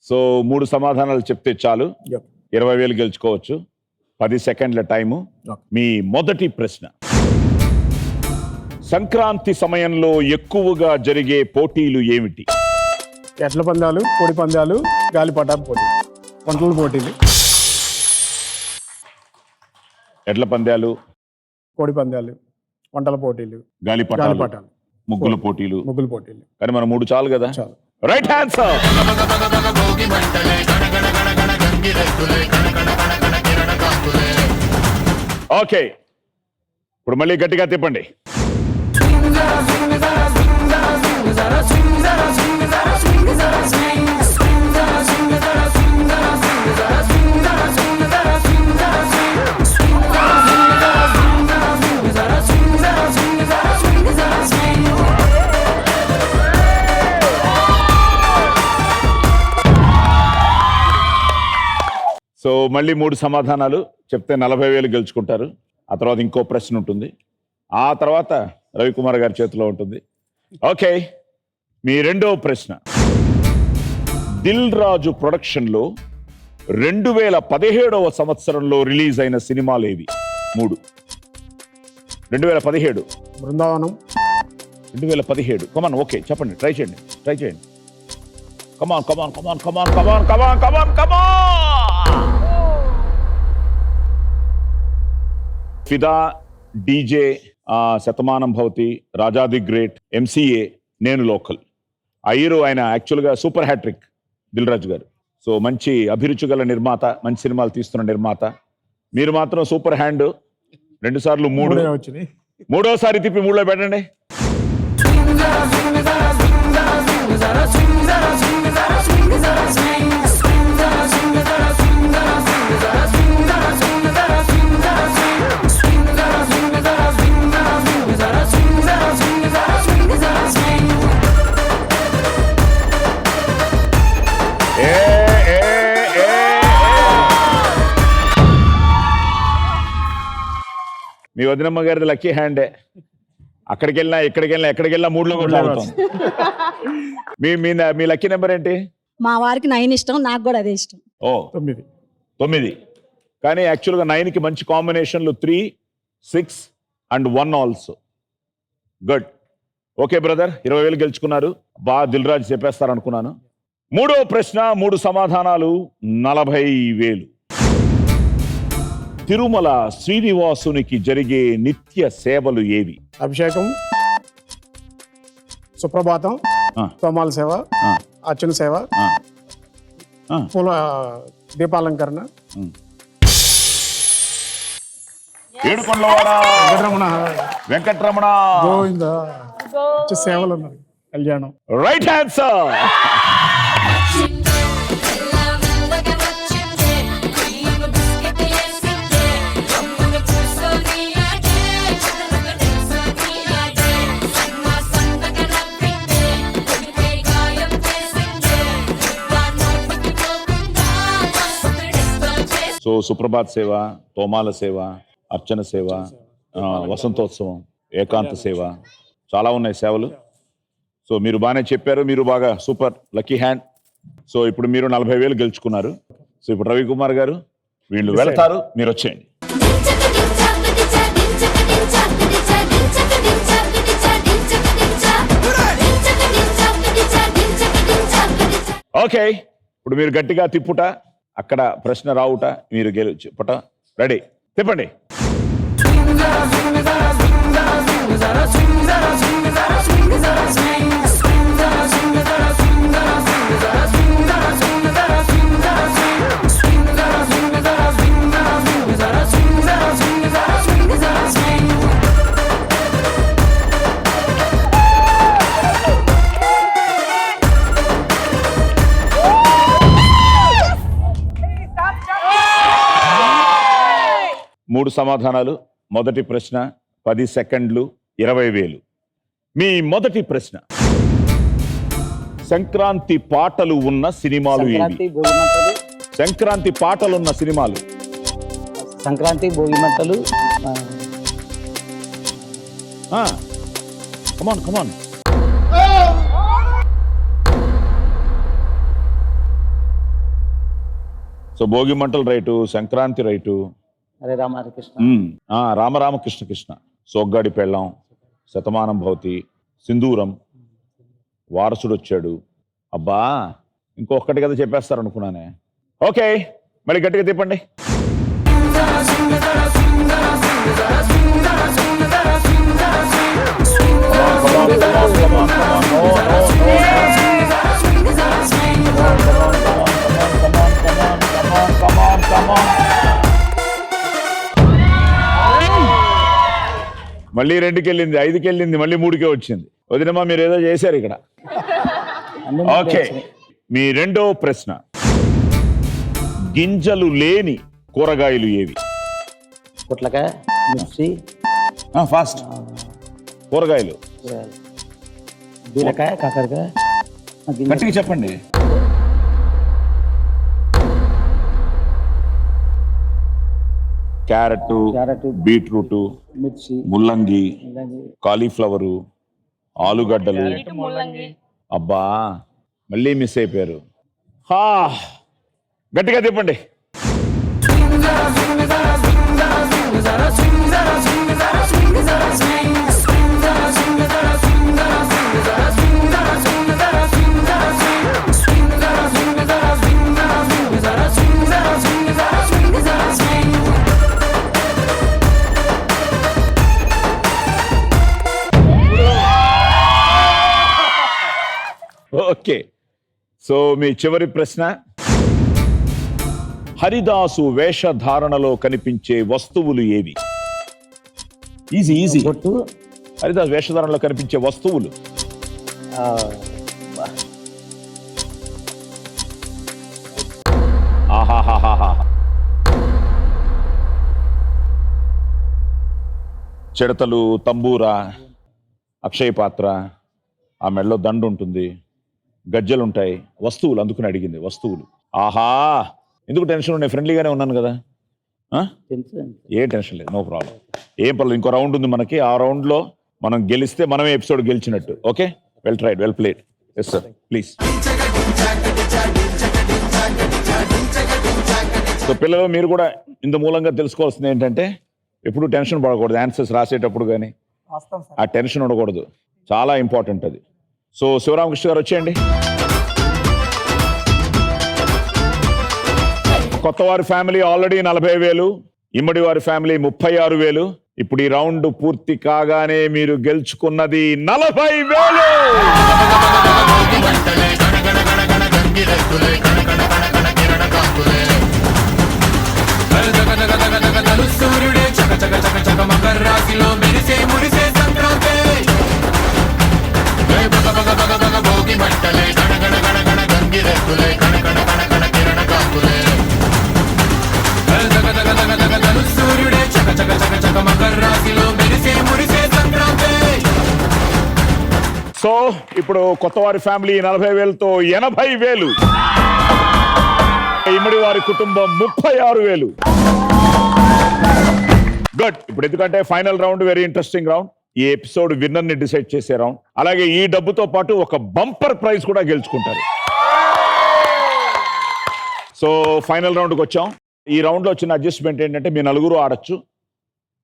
సో 3 సమాధానాలు చెప్తే చాలు. 20,000 గెలుచుకోవచ్చు. 10 సెకండ్ల టైము. మీ మొదటి ప్రశ్న. సంక్రాంతి సమయంలో ఎక్కువగా జరిగే పోటీలు ఏమిటి? ఎడ్ల పందాలు, కోడి పందాలు, గాలిపటాల పోటీ, వంటల పోటీలు, ఎడ్ల పందాలు, కోడి పందాలు, వంటల పోటీలు, గాలిపటాలు, గాలిపటాలు, ముగ్గుల పోటీలు. ముగ్గుల పోటీలు. కానీ మనం 3 చాలు కదా. చాలు. Right answer. ఓకే, ఇప్పుడు మళ్ళీ గట్టిగా తిప్పండి. సో మళ్ళీ 3 సమాధానాలు చెప్తే 40,000 గెలుచుకుంటారు. ఆ తర్వాత ఇంకో ప్రశ్న ఉంటుంది. ఆ తర్వాత రవికుమార్ గారి చేతిలో ఉంటుంది. ఓకే, మీ రెండవ ప్రశ్న. దిల్ రాజు ప్రొడక్షన్లో 2017 సంవత్సరంలో రిలీజ్ అయిన సినిమాలు ఏవి? 3. 2017. బృందావనం. 2017. కమాన్. ఓకే, చెప్పండి. ట్రై చేయండి. కమాన్. ఫిదా, DJ, Shatamanam Bhavati, Raja the great, MCA, నేను లోకల్. ఆ హీరో ఆయన యాక్చువల్గా సూపర్ హ్యాట్రిక్ దిల్ రాజు గారు. సో మంచి అభిరుచి గల నిర్మాత, మంచి సినిమాలు తీస్తున్న నిర్మాత. మీరు మాత్రం సూపర్ హ్యాండ్. 2 సార్లు 3 వచ్చినాయి. మూడోసారి తిప్పి 3లో పెట్టండి. మీ వదినమ్మ గారిది లక్కీ హ్యాండే. అక్కడికి వెళ్ళినా ఎక్కడికి వెళ్ళినా 3లో కొట్లాడుతాం. మీ లక్కీ నెంబర్ ఏంటి? మా వారికి 9 ఇష్టం, నాకు కూడా అదే ఇష్టం. ఓ 9. కానీ యాక్చువల్గా 9కి మంచి కాంబినేషన్లు 3, 6 and 1 also. Good. Okay brother, 20,000 గెలుచుకున్నారు. దిల్ రాజు చెప్పేస్తారనుకున్నాను. 3వ ప్రశ్న, 3 సమాధానాలు, 40,000. తిరుమల శ్రీనివాసునికి జరిగే నిత్య సేవలు ఏవి? అభిషేకం, సుప్రభాతం, తోమాల సేవ, అర్చన సేవ, పూల దీపాలంకరణ, ఏడుకొండలవాడ వెంకటరమణ గోవింద సేవలు ఉన్నాయి. కళ్యాణం. Right answer. సో సుప్రభాత్ సేవ, తోమాల సేవ, అర్చన సేవ, వసంతోత్సవం, ఏకాంత సేవ, చాలా ఉన్నాయి సేవలు. సో మీరు బాగానే చెప్పారు. మీరు బాగా సూపర్ లక్కీ హ్యాండ్. సో ఇప్పుడు మీరు 40,000 గెలుచుకున్నారు. సో ఇప్పుడు రవికుమార్ గారు వీళ్ళు వెళ్తారు, మీరు వచ్చేయండి. ఓకే, ఇప్పుడు మీరు గట్టిగా తిప్పుట, అక్కడ ప్రశ్న రావుట, మీరు చెప్పుట. రెడీ, తిప్పండి. మూడు సమాధానాలు. మొదటి ప్రశ్న 10 సెకండ్లు, 20,000. మీ మొదటి ప్రశ్న, సంక్రాంతి పాటలు ఉన్న సినిమాలు ఏవి? సంక్రాంతి పాటలు ఉన్న సినిమాలు. సంక్రాంతి, భోగి మంటలు. కమాన్ కమాన్. సో భోగి మంటలు రైటు, సంక్రాంతి రైటు. హరే రామ హరే కృష్ణ. రామరామకృష్ణ కృష్ణ, సోగ్గాడి పెళ్ళాం, శతమానం భవతి, సింధూరం, వారసుడు వచ్చాడు, అబ్బా ఇంకొకటి కదా చెప్పేస్తారు అనుకున్నానే. ఓకే, మళ్ళీ గట్టిగా తిప్పండి. మళ్ళీ 2కి వెళ్ళింది, 5కి వెళ్ళింది, మళ్ళీ 3కే వచ్చింది. వదినమ్మా మీరు ఏదో చేశారు ఇక్కడ. ఓకే, మీ రెండో ప్రశ్న, గింజలు లేని కూరగాయలు ఏవి? పొట్లకాయ, మిర్చి, ఫాస్ట్. కూరగాయలు బీరకాయ, కాకరకాయ. గట్టిగా చెప్పండి. క్యారెట్, బీట్రూట్, మిర్చి, ముల్లంగి, కాలీఫ్లవరు, ఆలుగడ్డలు. అబ్బా మళ్ళీ మిస్ అయిపోయారు. గట్టిగా తిప్పండి. ఓకే, సో మీ చివరి ప్రశ్న, హరిదాసు వేషధారణలో కనిపించే వస్తువులు ఏవి? Easy easy. బొట్టు, హరిదాసు వేషధారణలో కనిపించే వస్తువులు. ఆహాహాహా. చిడతలు, తంబూరా, అక్షయ పాత్ర, ఆ మెడలో దండు ఉంటుంది, గజ్జలు ఉంటాయి. వస్తువులు అందుకుని అడిగింది, వస్తువులు. ఆహా, ఎందుకు టెన్షన్ ఉన్నాయి? ఫ్రెండ్లీగానే ఉన్నాను కదా. ఏ టెన్షన్ లేదు, నో ప్రాబ్లం, ఏం పర్లేదు. ఇంకో రౌండ్ ఉంది మనకి. ఆ రౌండ్లో మనం గెలిస్తే మనమే ఎపిసోడ్ గెలిచినట్టు. Okay, well tried, well played. Yes sir, please. So పిల్లలు మీరు కూడా ఇందు మూలంగా తెలుసుకోవాల్సింది ఏంటంటే, ఎప్పుడు టెన్షన్ పడకూడదు ఆన్సర్స్ రాసేటప్పుడు కానీ. ఆ టెన్షన్ ఉండకూడదు, చాలా ఇంపార్టెంట్ అది. సో శివరామకృష్ణ గారు వచ్చేయండి. కొత్త వారి ఫ్యామిలీ ఆల్రెడీ 40,000, ఇమ్మడి వారి ఫ్యామిలీ 36,000. ఇప్పుడు ఈ రౌండ్ పూర్తి కాగానే మీరు గెలుచుకున్నది 40,000. సో ఇప్పుడు కొత్త వారి ఫ్యామిలీ 40,000తో 80,000, ఇమ్మడి వారి కుటుంబం 36,000. గుడ్. ఇప్పుడు ఎందుకంటే final round very interesting round. ఈ ఎపిసోడ్ విన్నర్ ని డిసైడ్ చేసే రౌండ్. అలాగే ఈ డబ్బుతో పాటు ఒక బంపర్ ప్రైజ్ కూడా గెలుచుకుంటారు. సో ఫైనల్ రౌండ్కి వచ్చాం. ఈ రౌండ్లో వచ్చిన అడ్జస్ట్మెంట్ ఏంటంటే, మీ నలుగురు ఆడచ్చు,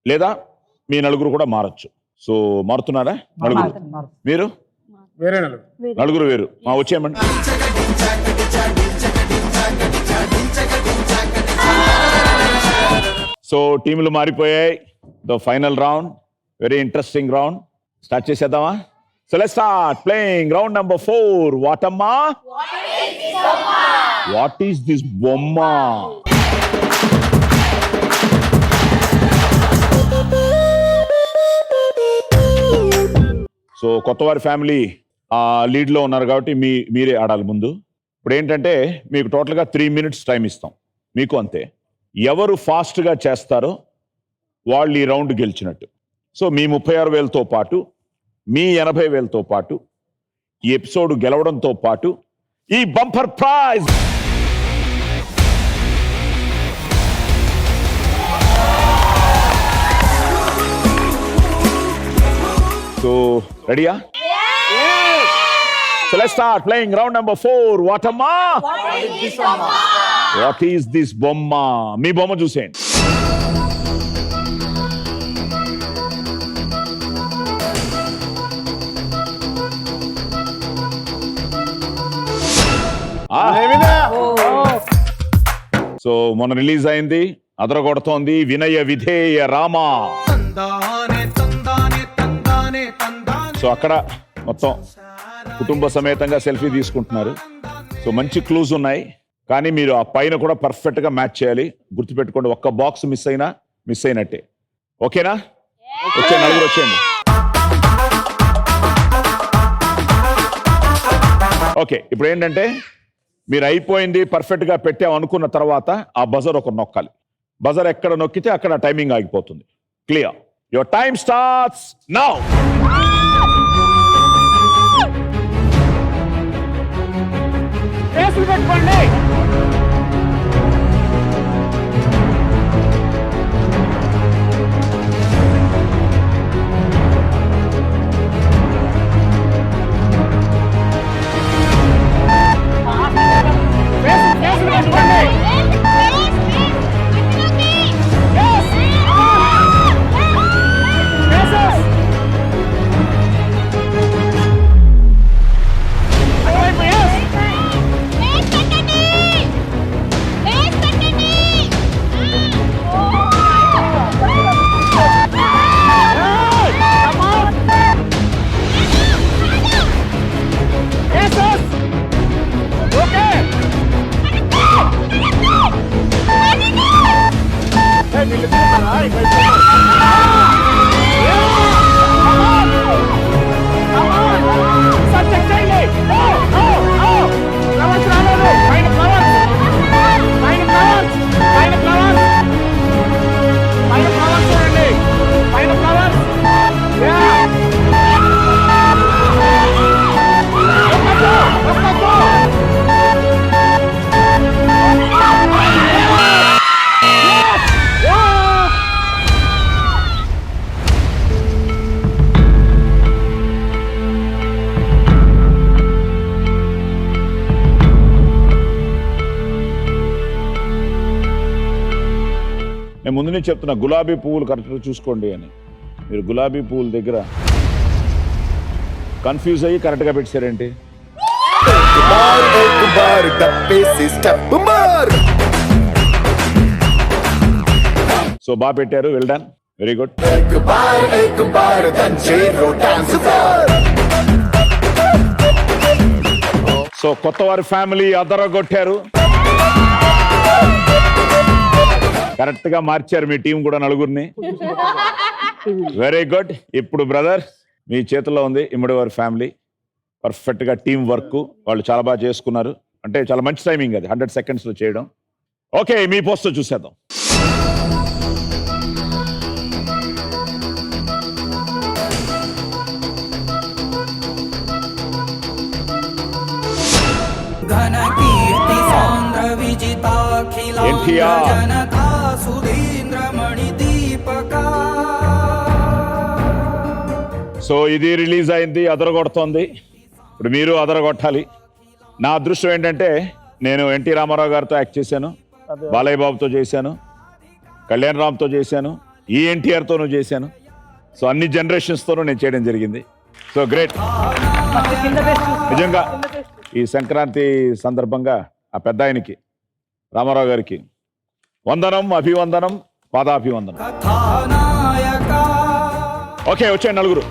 లేదా మీ నలుగురు కూడా మారచ్చు. సో మారుతున్నారా? నలుగురు మీరు, నలుగురు వేరు. వచ్చేయమండి. సో టీములు మారిపోయాయి. The final round, very interesting round. Start చేసేద్దామా? So let's start playing round number 4. వాటమ్మా, వాట్ ఈస్ దిస్ బొమ్మ? సో కొత్త వారి ఫ్యామిలీ లీడ్ లో ఉన్నారు కాబట్టి మీరే ఆడాలి ముందు. ఇప్పుడు ఏంటంటే, మీకు టోటల్గా 3 minutes టైం ఇస్తాం. మీకు అంతే. ఎవరు ఫాస్ట్గా చేస్తారో వాళ్ళు ఈ రౌండ్ గెలిచినట్టు. సో మీ 36,000తో పాటు, మీ 80,000తో పాటు, ఈ ఎపిసోడ్ గెలవడంతో పాటు ఈ బంపర్ ప్రైజ్. సో రెడీయా? So let's start playing round number 4. Watamma? What is this bomma? మీ బొమ్మ చూసేయండి. సో మొన్న రిలీజ్ అయింది, అదరగొడుతోంది వినయ విధేయ రామా. సో అక్కడ మొత్తం కుటుంబ సమేతంగా సెల్ఫీ తీసుకుంటున్నారు. సో మంచి క్లూస్ ఉన్నాయి, కానీ మీరు ఆ పైన కూడా పర్ఫెక్ట్ గా మ్యాచ్ చేయాలి. గుర్తుపెట్టుకోండి, ఒక్క బాక్స్ మిస్ అయినట్టే. ఓకేనా? వచ్చే నలుగురు వచ్చేయండి. ఓకే, ఇప్పుడు ఏంటంటే మీరు అయిపోయింది పర్ఫెక్ట్ గా పెట్టాం అనుకున్న తర్వాత ఆ బజర్ ఒక నొక్కాలి. బజర్ ఎక్కడ నొక్కితే అక్కడ టైమింగ్ ఆగిపోతుంది. Clear? Your time starts now. పెట్టుకోండి. నేను ముందు నుంచి చెప్తున్నా, గులాబీ పువ్వులు కరెక్ట్గా చూసుకోండి అని. మీరు గులాబీ పువ్వుల దగ్గర కన్ఫ్యూజ్ అయ్యి కరెక్ట్గా పెట్టారేంటి? సో బాగా పెట్టారు, well done, very good. So కొత్త వారి ఫ్యామిలీ అదరగొట్టారు, కరెక్ట్ గా మార్చారు మీ టీం కూడా నలుగురిని. Very good. ఇప్పుడు బ్రదర్ మీ చేతుల్లో ఉంది ఇమ్మడి వారి ఫ్యామిలీ. పర్ఫెక్ట్ గా టీం వర్క్, వాళ్ళు చాలా బాగా చేసుకున్నారు. అంటే చాలా మంచి టైమింగ్ అది, 100 seconds లో చేయడం. ఓకే, మీ పోస్టర్ చూసేద్దాం. సో ఇది రిలీజ్ అయింది, అదరగొడుతోంది. ఇప్పుడు మీరు అదరగొట్టాలి. నా అదృష్టం ఏంటంటే నేను ఎన్టీ రామారావు గారితో యాక్ట్ చేశాను, బాలయ్య బాబుతో చేశాను, కళ్యాణ్ రామ్తో చేశాను, ఈ ఎన్టీఆర్తోనూ చేశాను. సో అన్ని జనరేషన్స్తోనూ నేను చేయడం జరిగింది. So great. నిజంగా ఈ సంక్రాంతి సందర్భంగా ఆ పెద్ద ఆయనకి రామారావు గారికి వందనం, అభివందనం, పాదాభివందనం. ఓకే, వచ్చాయి నలుగురు.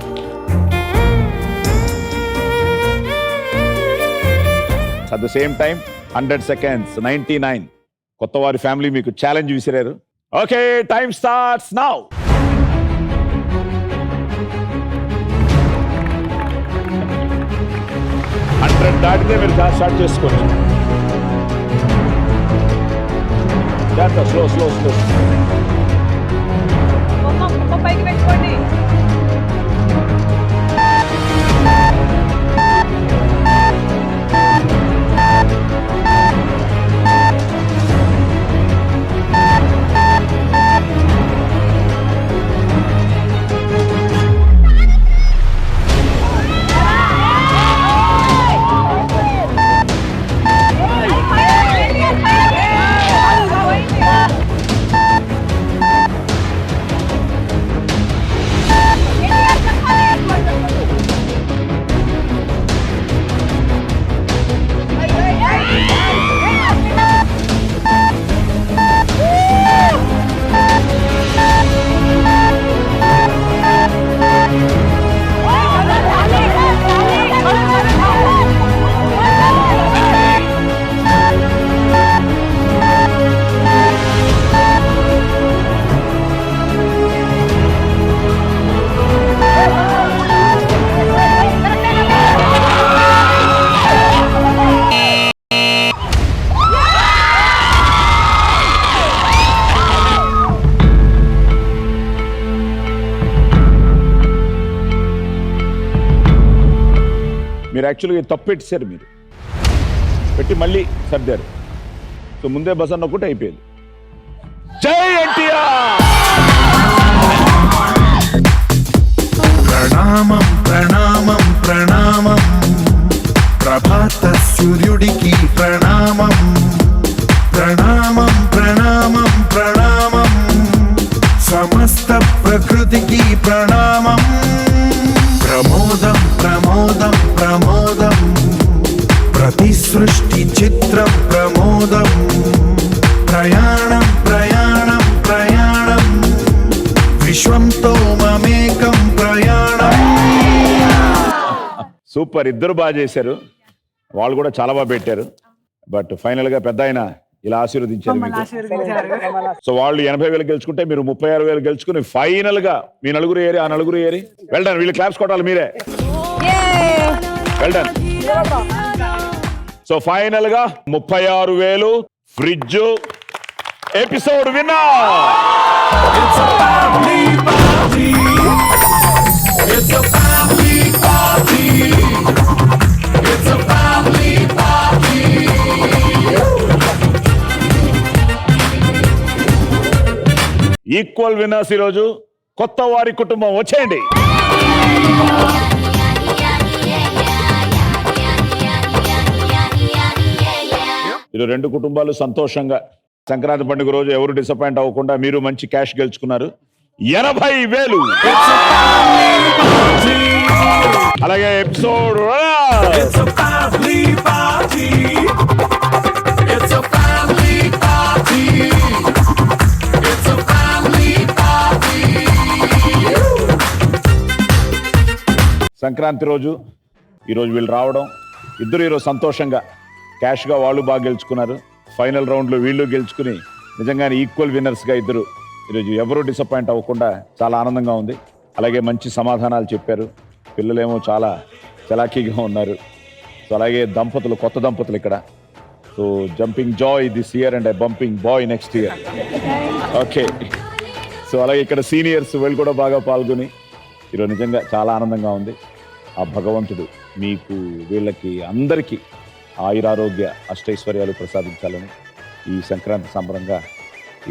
At the same time 100 seconds, 99. కొత్త వారి ఫ్యామిలీ మీకు ఛాలెంజ్ విసిరారు. Okay, time starts now. దాటితే మీరు స్టార్ట్ చేసుకోవచ్చు. Slow slow slow. పైకి పెట్టుకోండి. మీరు యాక్చువల్గా తప్పు పెట్టేశారు, మీరు పెట్టి మళ్ళీ సర్దారు. సో ముందే బసన్ ఒకటి అయిపోయింది. జై ఎన్టీఆర్. ప్రణామం ప్రణామం ప్రణామం ప్రభాత సూర్యుడికి ప్రణామం ప్రణామం ప్రణామం ప్రణామం సమస్త ప్రకృతికి ప్రణామం ప్రమోదం ప్రమోదం ప్రమోదం ప్రతి సృష్టి చిత్రం ప్రమోదం ప్రయాణం ప్రయాణం ప్రయాణం విశ్వంతో మమేకం ప్రయాణం. సూపర్, ఇద్దరు బాగా చేశారు, వాళ్ళు కూడా చాలా బాగా పెట్టారు. బట్ ఫైనల్ గా పెద్ద ఆయన ఇలా ఆశీర్వదించారు మీకు. సో వాళ్ళు 80,000 గెలుచుకుంటే మీరు 36,000 గెలుచుకుని ఫైనల్ గా మీ నలుగురు ఏరి, ఆ నలుగురు ఏరి వెల్డన్. వీళ్ళు క్లాప్స్ కొట్టాలి మీరే. వెల్డన్. సో ఫైనల్ గా 36,000 fridge episode winner. It's a family party. It's a family party. It's a family party. Equal winners ఈరోజు కొత్త వారి కుటుంబం. వచ్చేయండి. ఇది రెండు కుటుంబాలు సంతోషంగా సంక్రాంతి పండుగ రోజు ఎవరు డిసప్పాయింట్ అవ్వకుండా మీరు మంచి క్యాష్ గెలుచుకున్నారు. 80,000. అలాగే episode It's a family party. It's a family party. It's a family party. Sankranti రోజు ఈరోజు వీళ్ళు రావడం, ఇద్దరు ఈరోజు సంతోషంగా క్యాష్గా వాళ్ళు బాగా గెలుచుకున్నారు. ఫైనల్ రౌండ్లో వీళ్ళు గెలుచుకుని నిజంగానే ఈక్వల్ విన్నర్స్గా ఇద్దరు ఈరోజు ఎవరు డిసప్పాయింట్ అవ్వకుండా చాలా ఆనందంగా ఉంది. అలాగే మంచి సమాధానాలు చెప్పారు. పిల్లలేమో చాలా చలాకీగా ఉన్నారు. సో అలాగే దంపతులు, కొత్త దంపతులు ఇక్కడ. So jumping joy this year and bumping boy next year. Okay. So అలాగే ఇక్కడ సీనియర్స్ వీళ్ళు కూడా బాగా పాల్గొని ఈరోజు నిజంగా చాలా ఆనందంగా ఉంది. ఆ భగవంతుడు మీకు వీళ్ళకి అందరికీ ఆయురారోగ్య అష్టైశ్వర్యాలు ప్రసాదించాలని ఈ సంక్రాంతి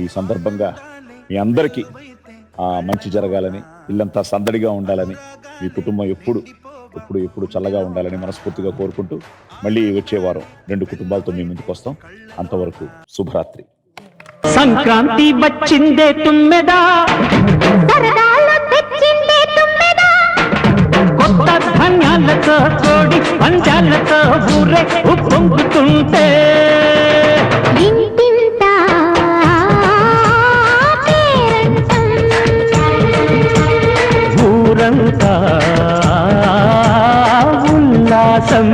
ఈ సందర్భంగా మీ అందరికీ మంచి జరగాలని, ఇల్లంతా సందడిగా ఉండాలని, మీ కుటుంబం ఎప్పుడు చల్లగా ఉండాలని మనస్ఫూర్తిగా కోరుకుంటూ మళ్ళీ వచ్చే వారం 2 కుటుంబాలతో మీ ముందుకు వస్తాం. అంతవరకు శుభరాత్రి. సంక్రాంతి వచ్చిందే తుమ్మెదా, కొత్త ధాన్యాలతో కోడి పంచాలతో ఊరే ఉప్పొంగుతుంటే ఊరంతా ఉల్లాసం.